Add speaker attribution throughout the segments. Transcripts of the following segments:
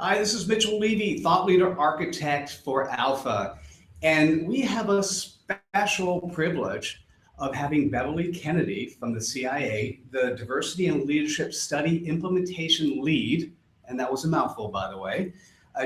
Speaker 1: Hi, this is Mitchell Levy, thought leader architect for ALPFA. And we have a special privilege of having Beverly Kennedy from the CIA, the Diversity and Leadership Study Implementation Lead, and that was a mouthful, by the way,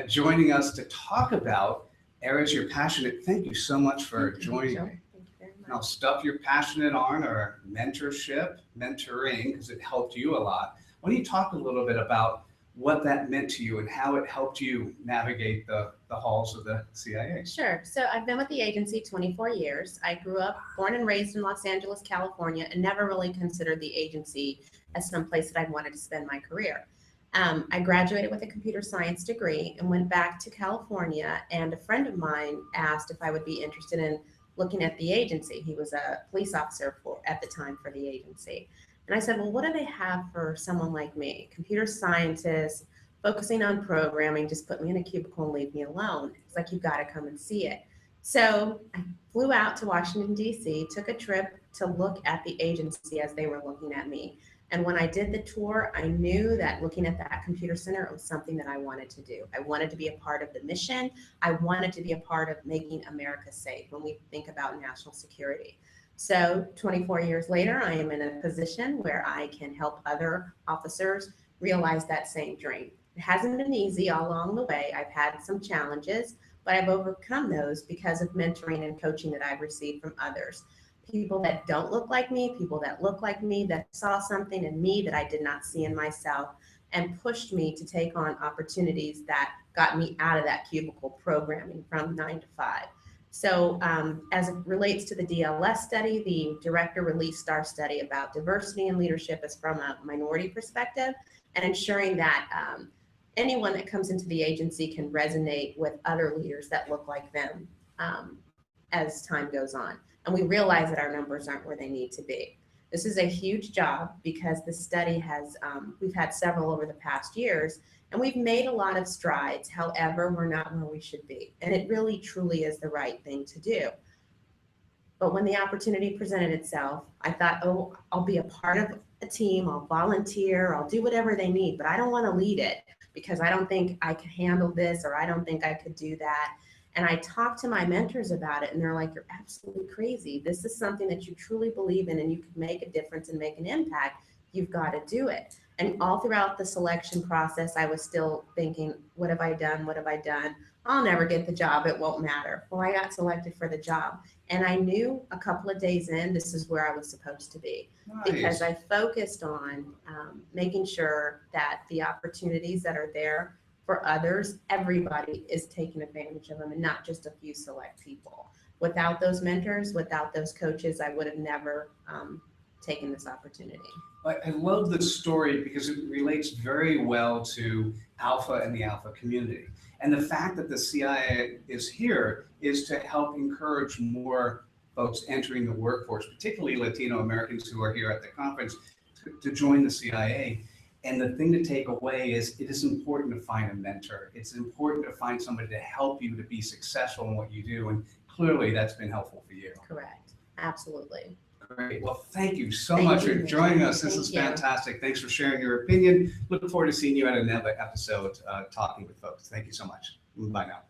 Speaker 1: joining us to talk about areas you're passionate. Thank you so much for joining me.
Speaker 2: Thank you very much.
Speaker 1: Now, stuff you're passionate on or mentorship, mentoring, because it helped you a lot. Why don't you talk a little bit about what that meant to you and how it helped you navigate the halls of the CIA?
Speaker 2: Sure. So I've been with the agency 24 years. I grew up, born and raised in Los Angeles, California, and never really considered the agency as some place that I wanted to spend my career. I graduated with a computer science degree and went back to California, and a friend of mine asked if I would be interested in looking at the agency. He was a police officer at the time for the agency. And I said, well, what do they have for someone like me? Computer scientist, focusing on programming, just put me in a cubicle and leave me alone. It's like, you've got to come and see it. So I flew out to Washington, D.C., took a trip to look at the agency as they were looking at me. And when I did the tour, I knew that looking at that computer center was something that I wanted to do. I wanted to be a part of the mission. I wanted to be a part of making America safe when we think about national security. So 24 years later, I am in a position where I can help other officers realize that same dream. It hasn't been easy all along the way. I've had some challenges, but I've overcome those because of mentoring and coaching that I've received from others. People that don't look like me, people that look like me, that saw something in me that I did not see in myself, and pushed me to take on opportunities that got me out of that cubicle programming from 9 to 5. So as it relates to the DLS study, the director released our study about diversity and leadership is from a minority perspective, and ensuring that anyone that comes into the agency can resonate with other leaders that look like them as time goes on. And we realize that our numbers aren't where they need to be. This is a huge job because the study has, we've had several over the past years, and we've made a lot of strides. However, we're not where we should be. And it really, truly is the right thing to do. But when the opportunity presented itself, I thought, oh, I'll be a part of a team, I'll volunteer, I'll do whatever they need, but I don't want to lead it because I don't think I could handle this, or I don't think I could do that. And I talked to my mentors about it, and they're like, you're absolutely crazy. This is something that you truly believe in, and you can make a difference and make an impact. You've got to do it. And all throughout the selection process, I was still thinking, what have I done? What have I done? I'll never get the job. It won't matter. Well, I got selected for the job. And I knew a couple of days in, this is where I was supposed to be.
Speaker 1: Nice.
Speaker 2: Because I focused on making sure that the opportunities that are there for others, everybody is taking advantage of them, and not just a few select people. Without those mentors, without those coaches, I would have never taken this opportunity.
Speaker 1: I love this story because it relates very well to ALPFA and the ALPFA community. And the fact that the CIA is here is to help encourage more folks entering the workforce, particularly Latino Americans who are here at the conference, to join the CIA. And the thing to take away is it is important to find a mentor. It's important to find somebody to help you to be successful in what you do. And clearly that's been helpful for you.
Speaker 2: Correct. Absolutely.
Speaker 1: Great. Well, thank you so much for joining us. This is fantastic. Thanks for sharing your opinion. Looking forward to seeing you at another episode talking with folks. Thank you so much. Bye now.